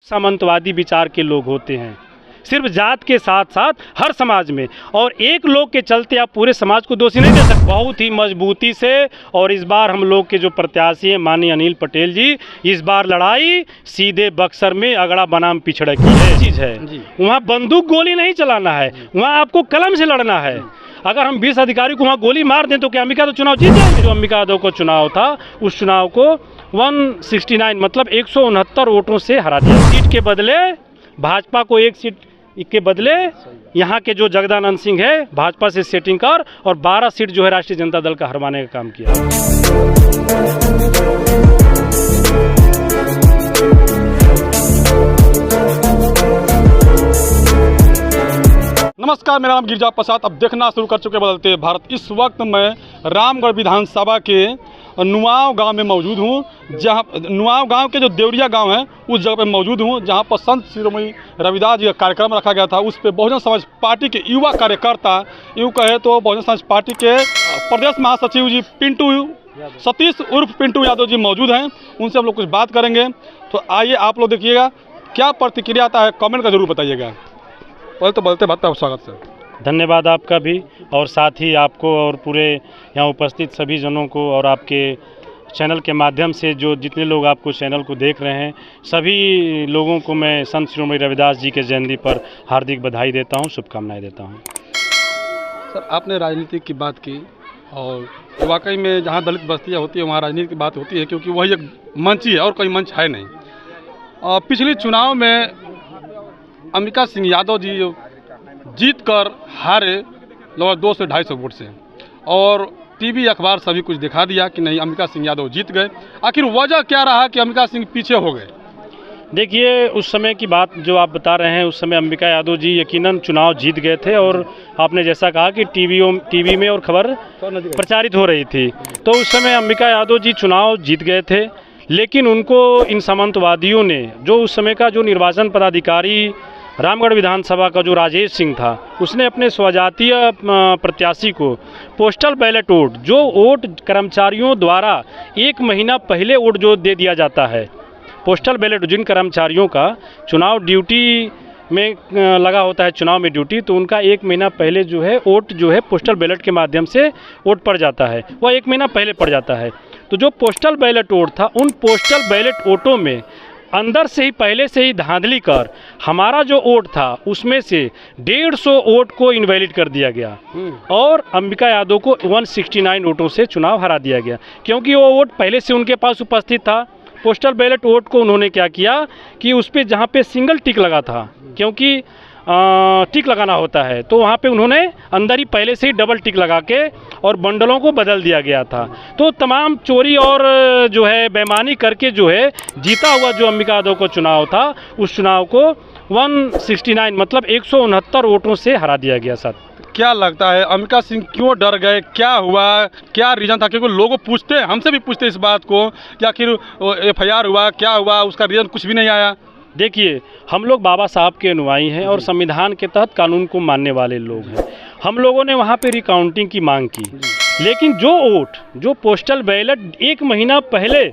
सामंतवादी विचार के लोग होते हैं, सिर्फ जात के साथ साथ हर समाज में, और एक लोग के चलते आप पूरे समाज को दोषी नहीं दे सकते। बहुत ही मजबूती से, और इस बार हम लोग के जो प्रत्याशी हैं माननीय अनिल पटेल जी, इस बार लड़ाई सीधे बक्सर में अगड़ा बनाम पिछड़ा की चीज़ है। वहाँ बंदूक गोली नहीं चलाना है, वहाँ आपको कलम से लड़ना है। अगर हम 20 अधिकारी को वहाँ गोली मार दें तो क्या अंबिका यादव चुनाव जीत जाएंगे? जो अंबिका यादव का चुनाव था, उस चुनाव को 169 मतलब 169 वोटों से हरा दिया। सीट के बदले भाजपा को एक सीट के बदले यहाँ के जो जगदानंद सिंह है भाजपा से सेटिंग कर और 12 सीट जो है राष्ट्रीय जनता दल का हरवाने का काम किया। नमस्कार, मेरा नाम गिरिजा प्रसाद। अब देखना शुरू कर चुके बदलते भारत। इस वक्त मैं रामगढ़ विधानसभा के नुआव गांव में मौजूद हूं, जहां नुआव गांव के जो देवरिया गांव है उस जगह पे मौजूद हूं, जहां पर संत शिरोमणि रविदास जी का कार्यक्रम रखा गया था। उस पर बहुजन समाज पार्टी के युवा कार्यकर्ता, यूँ कहे तो बहुजन समाज पार्टी के प्रदेश महासचिव जी पिंटू सतीश उर्फ पिंटू यादव जी मौजूद हैं। उनसे हम लोग कुछ बात करेंगे। तो आइए आप लोग देखिएगा, क्या प्रतिक्रिया आता है कमेंट का जरूर बताइएगा। पहले तो बोलते बात पर स्वागत सर। धन्यवाद आपका भी, और साथ ही आपको और पूरे यहाँ उपस्थित सभी जनों को, और आपके चैनल के माध्यम से जो जितने लोग आपको चैनल को देख रहे हैं सभी लोगों को मैं संत शिरोमणि रविदास जी के जयंती पर हार्दिक बधाई देता हूँ, शुभकामनाएं देता हूँ। सर, आपने राजनीति की बात की, और वाकई में जहाँ दलित बस्तियाँ होती है वहाँ राजनीति की बात होती है, क्योंकि वही एक मंच ही है और कोई मंच है नहीं। और पिछले चुनाव में अंबिका सिंह यादव जी जीत कर हारे लगभग 200 से 250 वोट से, और टीवी अखबार सभी कुछ दिखा दिया कि नहीं अंबिका सिंह यादव जीत गए। आखिर वजह क्या रहा कि अंबिका सिंह पीछे हो गए? देखिए, उस समय की बात जो आप बता रहे हैं, उस समय अंबिका यादव जी यकीनन चुनाव जीत गए थे, और आपने जैसा कहा कि टीवी में और खबर प्रचारित हो रही थी, तो उस समय अंबिका यादव जी चुनाव जीत गए थे। लेकिन उनको इन सामंतवादियों ने, जो उस समय का जो निर्वाचन पदाधिकारी रामगढ़ विधानसभा का जो राजेश सिंह था, उसने अपने स्वजातीय प्रत्याशी को पोस्टल बैलेट वोट, जो वोट कर्मचारियों द्वारा 1 महीना पहले वोट जो दे दिया जाता है, पोस्टल बैलेट जिन कर्मचारियों का चुनाव ड्यूटी में लगा होता है, चुनाव में ड्यूटी, तो उनका 1 महीना पहले जो है वोट जो है पोस्टल बैलेट के माध्यम से वोट पड़ जाता है, वह 1 महीना पहले पड़ जाता है। तो जो पोस्टल बैलेट वोट था, उन पोस्टल बैलेट वोटों में अंदर से ही पहले से ही धांधली कर हमारा जो वोट था उसमें से 150 वोट को इनवैलिड कर दिया गया, और अंबिका यादव को 169 वोटों से चुनाव हरा दिया गया, क्योंकि वो वोट पहले से उनके पास उपस्थित था। पोस्टल बैलेट वोट को उन्होंने क्या किया कि उस पर जहाँ पे सिंगल टिक लगा था, क्योंकि टिक लगाना होता है, तो वहाँ पे उन्होंने अंदर ही पहले से ही डबल टिक लगा के और बंडलों को बदल दिया गया था। तो तमाम चोरी और जो है बेईमानी करके जो है जीता हुआ जो अंबिका यादव का चुनाव था, उस चुनाव को 169 मतलब 169 वोटों से हरा दिया गया। सर, क्या लगता है अंबिका सिंह क्यों डर गए? क्या हुआ, क्या रीज़न था? क्योंकि लोग पूछते हैं, हमसे भी पूछते हैं इस बात को कि आखिर FIR हुआ, क्या हुआ, उसका रीज़न कुछ भी नहीं आया। देखिए, हम लोग बाबा साहब के अनुयायी हैं और संविधान के तहत कानून को मानने वाले लोग हैं। हम लोगों ने वहाँ पे रिकाउंटिंग की मांग की, लेकिन जो वोट, जो पोस्टल बैलेट 1 महीना पहले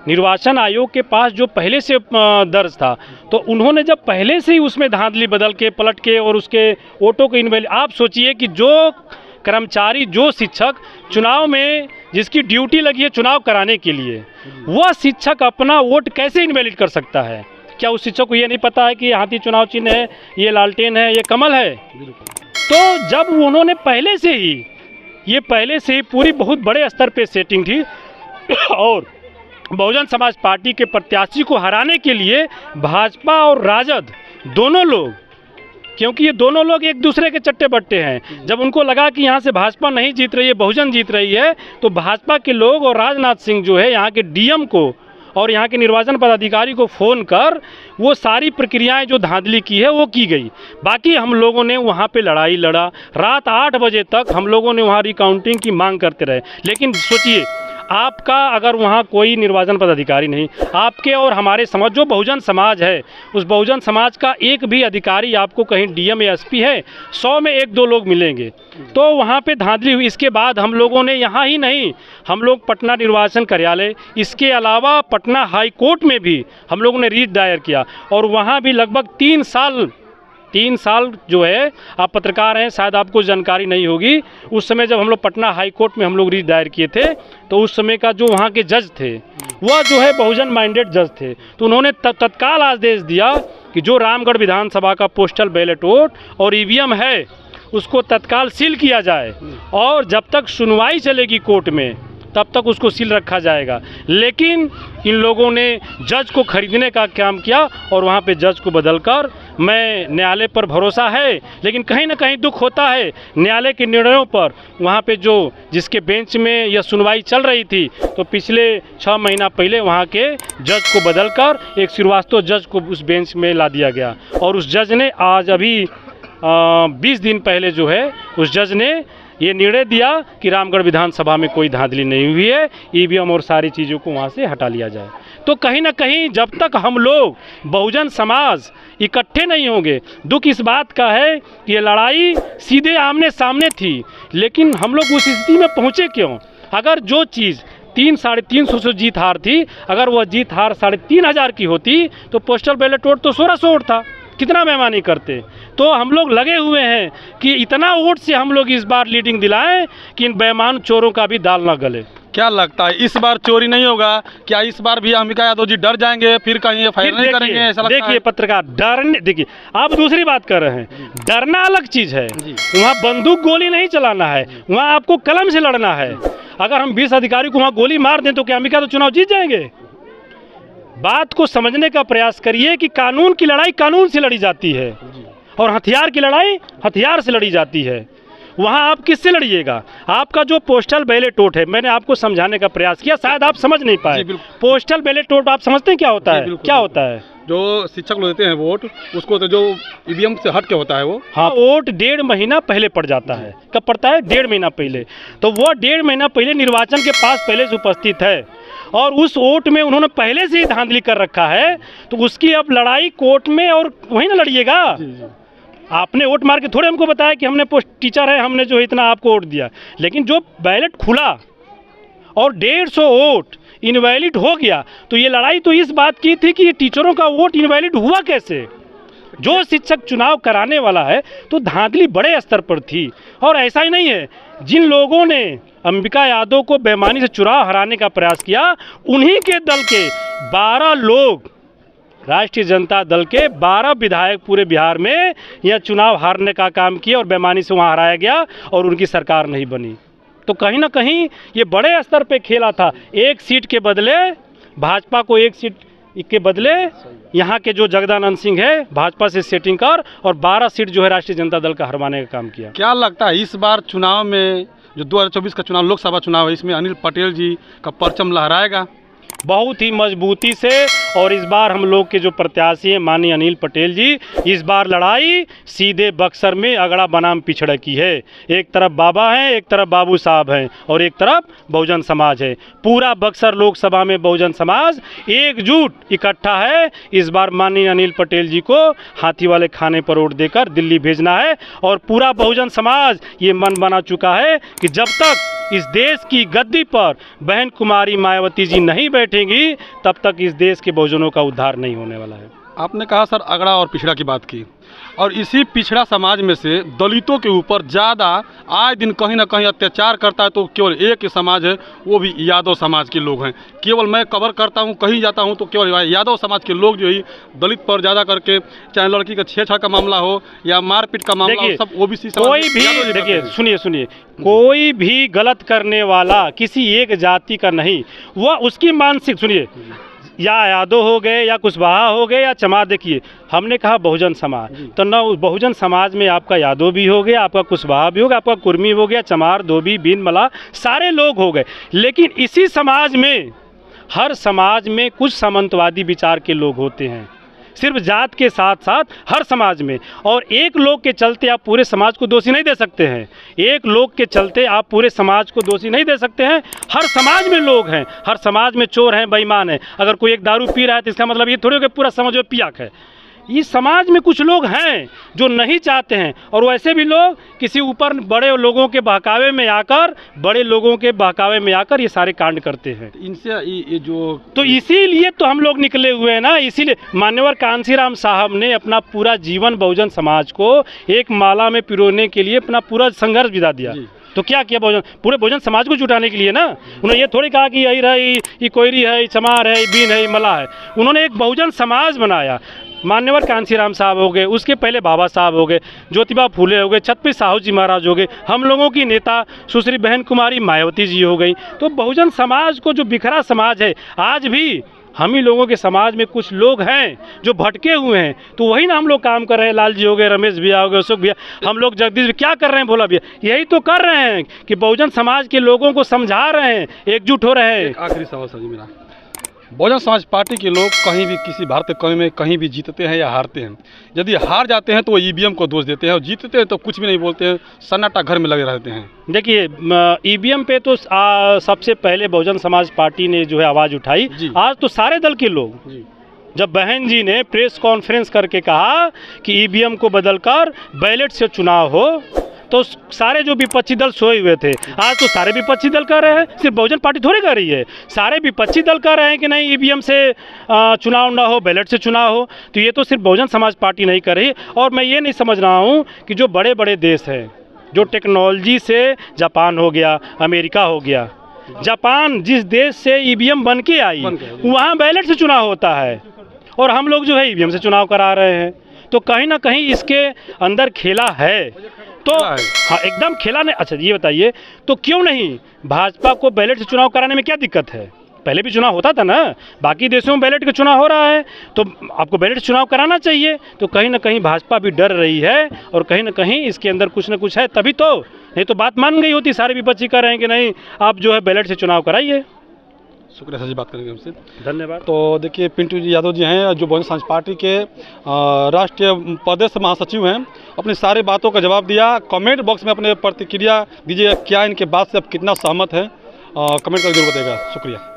निर्वाचन आयोग के पास जो पहले से दर्ज था, तो उन्होंने जब पहले से ही उसमें धांधली बदल के पलट के और उसके वोटों को इनवैलिड, आप सोचिए कि जो कर्मचारी, जो शिक्षक चुनाव में जिसकी ड्यूटी लगी है चुनाव कराने के लिए, वह शिक्षक अपना वोट कैसे इनवैलिड कर सकता है? क्या उस शिक्षक को ये नहीं पता है कि हाथी चुनाव चिन्ह है, ये लालटेन है, ये कमल है? तो जब उन्होंने पहले से ही पूरी बहुत बड़े स्तर पे सेटिंग थी, और बहुजन समाज पार्टी के प्रत्याशी को हराने के लिए भाजपा और राजद दोनों लोग, क्योंकि ये दोनों लोग एक दूसरे के चट्टे बट्टे हैं, जब उनको लगा कि यहाँ से भाजपा नहीं जीत रही है, बहुजन जीत रही है, तो भाजपा के लोग और राजनाथ सिंह जो है यहाँ के DM को और यहाँ के निर्वाचन पदाधिकारी को फ़ोन कर वो सारी प्रक्रियाएं जो धांधली की है वो की गई। बाकी हम लोगों ने वहाँ पे लड़ाई लड़ा, रात 8 बजे तक हम लोगों ने वहाँ रिकाउंटिंग की मांग करते रहे। लेकिन सोचिए, आपका अगर वहाँ कोई निर्वाचन पदाधिकारी नहीं, आपके और हमारे समाज जो बहुजन समाज है, उस बहुजन समाज का एक भी अधिकारी आपको कहीं डीएम या एसपी है, 100 में 1-2 लोग मिलेंगे, तो वहाँ पे धांधली हुई। इसके बाद हम लोगों ने यहाँ ही नहीं, हम लोग पटना निर्वाचन कार्यालय, इसके अलावा पटना हाई कोर्ट में भी हम लोगों ने रीट दायर किया, और वहाँ भी लगभग 3 साल जो है, आप पत्रकार हैं शायद आपको जानकारी नहीं होगी, उस समय जब हम लोग पटना हाई कोर्ट में हम लोग रीट दायर किए थे, तो उस समय का जो वहाँ के जज थे वह जो है बहुजन माइंडेड जज थे, तो उन्होंने तत्काल आदेश दिया कि जो रामगढ़ विधानसभा का पोस्टल बैलेट वोट और ईवीएम है उसको तत्काल सील किया जाए, और जब तक सुनवाई चलेगी कोर्ट में तब तक उसको सील रखा जाएगा। लेकिन इन लोगों ने जज को खरीदने का काम किया, और वहाँ पे जज को बदलकर, मैं न्यायालय पर भरोसा है, लेकिन कहीं ना कहीं दुख होता है न्यायालय के निर्णयों पर। वहाँ पे जो जिसके बेंच में यह सुनवाई चल रही थी, तो पिछले 6 महीना पहले वहाँ के जज को बदलकर एक श्रीवास्तव जज को उस बेंच में ला दिया गया, और उस जज ने आज अभी 20 दिन पहले जो है उस जज ने ये निर्णय दिया कि रामगढ़ विधानसभा में कोई धांधली नहीं हुई है, ईवीएम और सारी चीज़ों को वहाँ से हटा लिया जाए। तो कहीं ना कहीं जब तक हम लोग बहुजन समाज इकट्ठे नहीं होंगे, दुख इस बात का है कि ये लड़ाई सीधे आमने सामने थी, लेकिन हम लोग उस स्थिति में पहुँचे क्यों? अगर जो चीज़ 300-350 से जीत हार थी, अगर वह जीत हार 3500 की होती तो पोस्टल बैलेट वोट तो 1600 वोट था, कितना बेईमानी करते। तो हम लोग लगे हुए हैं कि इतना वोट से हम लोग इस बार लीडिंग दिलाएं कि इन बेईमान चोरों का भी दाल ना गले। क्या लगता है इस बार चोरी नहीं होगा? क्या इस बार भी अंबिका यादव जी डर जाएंगे, फिर कहीं एफआईआर नहीं करेंगे? ऐसा लगता है। देखिए पत्रकार, डरने, देखिए आप दूसरी बात कर रहे हैं, डरना अलग चीज़ है, वहाँ बंदूक गोली नहीं चलाना है, वहाँ आपको कलम से लड़ना है। अगर हम 20 अधिकारी को वहाँ गोली मार दें तो क्या अंबिका तो चुनाव जीत जाएंगे? बात को समझने का प्रयास करिए कि कानून की लड़ाई कानून से लड़ी जाती है, और हथियार की लड़ाई हथियार से लड़ी जाती है। वहाँ आप किससे लड़िएगा? आपका जो पोस्टल बैलेट वोट है, मैंने आपको समझाने का प्रयास किया, शायद आप समझ नहीं पाए। पोस्टल बैलेट वोट आप समझते हैं क्या होता है? क्या होता है? जो शिक्षक लोग देते हैं वोट, उसको तो जो ईवीएम से हट के होता है वो, हाँ, वोट 1.5 महीना पहले पड़ जाता है। कब पड़ता है? 1.5 महीना पहले। तो वो 1.5 महीना पहले निर्वाचन के पास पहले से उपस्थित है, और उस वोट में उन्होंने पहले से ही धांधली कर रखा है, तो उसकी अब लड़ाई कोर्ट में, और वहीं ना लड़िएगा। आपने वोट मार के थोड़े हमको बताया कि हमने पोस्ट टीचर है, हमने जो इतना आपको वोट दिया, लेकिन जो बैलेट खुला और 150 वोट इनवैलिड हो गया, तो ये लड़ाई तो इस बात की थी कि ये टीचरों का वोट इनवैलिड हुआ कैसे। जो शिक्षक चुनाव कराने वाला है, तो धांधली बड़े स्तर पर थी। और ऐसा ही नहीं है, जिन लोगों ने अंबिका यादव को बेईमानी से चुनाव हराने का प्रयास किया, उन्हीं के दल के 12 लोग, राष्ट्रीय जनता दल के 12 विधायक पूरे बिहार में यह चुनाव हारने का काम किया, और बेईमानी से वहाँ हराया गया, और उनकी सरकार नहीं बनी। तो कहीं ना कहीं ये बड़े स्तर पे खेला था। 1 सीट के बदले भाजपा को 1 सीट के बदले यहाँ के जो जगदानंद सिंह है भाजपा से सेटिंग कर, और 12 सीट जो है राष्ट्रीय जनता दल का हरवाने का काम किया। क्या लगता है इस बार चुनाव में, जो 2024 का चुनाव, लोकसभा चुनाव है, इसमें अनिल पटेल जी का परचम लहराएगा? बहुत ही मजबूती से, और इस बार हम लोग के जो प्रत्याशी हैं माननीय अनिल पटेल जी, इस बार लड़ाई सीधे बक्सर में अगड़ा बनाम पिछड़ा की है। एक तरफ बाबा हैं, एक तरफ बाबू साहब हैं, और एक तरफ बहुजन समाज है। पूरा बक्सर लोकसभा में बहुजन समाज एकजुट इकट्ठा है। इस बार माननीय अनिल पटेल जी को हाथी वाले खाने पर वोट देकर दिल्ली भेजना है, और पूरा बहुजन समाज ये मन बना चुका है कि जब तक इस देश की गद्दी पर बहन कुमारी मायावती जी नहीं बैठेंगी, तब तक इस देश के बहुजनों का उद्धार नहीं होने वाला है। आपने कहा सर अगड़ा और पिछड़ा की बात की, और इसी पिछड़ा समाज में से दलितों के ऊपर ज़्यादा आए दिन कहीं ना कहीं अत्याचार करता है, तो केवल एक समाज है, वो भी यादव समाज के लोग हैं। केवल मैं कवर करता हूँ, कहीं जाता हूँ तो केवल यादव समाज के लोग जो ही दलित पर ज़्यादा करके, चाहे लड़की का छेड़छाड़ का मामला हो या मारपीट का मामला हो, सब ओबीसी समाज। कोई भी, देखिए सुनिए, कोई भी गलत करने वाला किसी एक जाति का नहीं, वह उसकी मानसिक, सुनिए, या यादव हो गए या कुशवाहा हो गए या चमार, देखिए हमने कहा बहुजन समाज, तो ना उस बहुजन समाज में आपका यादव भी हो गया, आपका कुशवाहा भी हो गया, आपका कुर्मी हो गया, चमार, धोबी, बीन, मला, सारे लोग हो गए। लेकिन इसी समाज में, हर समाज में कुछ सामंतवादी विचार के लोग होते हैं, सिर्फ जात के साथ साथ हर समाज में। और एक लोग के चलते आप पूरे समाज को दोषी नहीं दे सकते हैं, एक लोग के चलते आप पूरे समाज को दोषी नहीं दे सकते हैं। हर समाज में लोग हैं, हर समाज में चोर हैं, बेईमान हैं। अगर कोई एक दारू पी रहा है तो इसका मतलब ये थोड़ी हो कि पूरा समाज में पियाक है। इस समाज में कुछ लोग हैं जो नहीं चाहते हैं, और वैसे भी लोग किसी ऊपर बड़े लोगों के बहकावे में आकर, बड़े लोगों के बहकावे में आकर ये सारे कांड करते हैं। इनसे ये जो तो इसीलिए तो हम लोग निकले हुए हैं ना, इसीलिए मान्यवर कांसीराम साहब ने अपना पूरा जीवन बहुजन समाज को एक माला में पिरोने के लिए अपना पूरा संघर्ष बिता दिया। तो क्या किया बहुजन, पूरे बहुजन समाज को जुटाने के लिए ना। उन्होंने ये थोड़ी कहा कि यही रही, ये कोयरी है, ये चमार है, ये बीन है, ये मला है। उन्होंने एक बहुजन समाज बनाया। मान्यवर कांसीराम साहब हो गए, उसके पहले बाबा साहब हो गए, ज्योतिबा फूले हो गए, छत्रपति साहू जी महाराज हो गए, हम लोगों की नेता सुश्री बहन कुमारी मायावती जी हो गई। तो बहुजन समाज को जो बिखरा समाज है, आज भी हम ही लोगों के समाज में कुछ लोग हैं जो भटके हुए हैं। तो वही ना हम लोग काम कर रहे हैं। लाल जी हो गए, रमेश भैया हो गए, अशोक भैया, हम लोग जगदीश क्या कर रहे हैं, भोला भैया, यही तो कर रहे हैं कि बहुजन समाज के लोगों को समझा रहे हैं, एकजुट हो रहे हैं। आखिरी सवाल सर जी मेरा, बहुजन समाज पार्टी के लोग कहीं भी किसी भारतीय कौम में कहीं भी जीतते हैं या हारते हैं, यदि हार जाते हैं तो वो ईवीएम को दोष देते हैं, और जीतते हैं तो कुछ भी नहीं बोलते हैं, सन्नाटा घर में लगे रहते हैं। देखिए, ईवीएम पे तो सबसे पहले बहुजन समाज पार्टी ने जो है आवाज़ उठाई। आज तो सारे दल के लोग, जब बहन जी ने प्रेस कॉन्फ्रेंस करके कहा कि ईवीएम को बदलकर बैलेट से चुनाव हो, तो सारे जो विपक्षी दल सोए हुए थे, आज तो सारे विपक्षी दल कह रहे हैं, सिर्फ बहुजन पार्टी थोड़ी कह रही है, सारे विपक्षी दल कह रहे हैं कि नहीं ईवीएम से चुनाव ना हो, बैलेट से चुनाव हो। तो ये तो सिर्फ बहुजन समाज पार्टी नहीं कर रही। और मैं ये नहीं समझ रहा हूँ कि जो बड़े बड़े देश हैं, जो टेक्नोलॉजी से, जापान हो गया, अमेरिका हो गया, जापान जिस देश से ईवीएम बन के आई, वहाँ बैलेट से चुनाव होता है, और हम लोग जो है ईवीएम से चुनाव करा रहे हैं। तो कहीं ना कहीं इसके अंदर खेला है। तो हाँ, एकदम खेला नहीं। अच्छा ये बताइए, तो क्यों नहीं भाजपा को बैलेट से चुनाव कराने में क्या दिक्कत है? पहले भी चुनाव होता था ना, बाकी देशों में बैलेट का चुनाव हो रहा है, तो आपको बैलेट चुनाव कराना चाहिए। तो कहीं ना कहीं भाजपा भी डर रही है, और कहीं ना कहीं इसके अंदर कुछ ना कुछ है, तभी तो, नहीं तो बात मान गई होती। सारे विपक्षी कह रहे हैं कि नहीं आप जो है बैलेट से चुनाव कराइए। शुक्रिया सर जी, बात करेंगे हमसे, धन्यवाद। तो देखिए, पिंटू जी यादव जी हैं, जो बहुजन समाज पार्टी के राष्ट्रीय प्रदेश महासचिव हैं, अपनी सारी बातों का जवाब दिया। कमेंट बॉक्स में अपने प्रतिक्रिया दीजिएगा, क्या इनके बात से आप कितना सहमत हैं, कमेंट करके जरूर बताइएगा। शुक्रिया।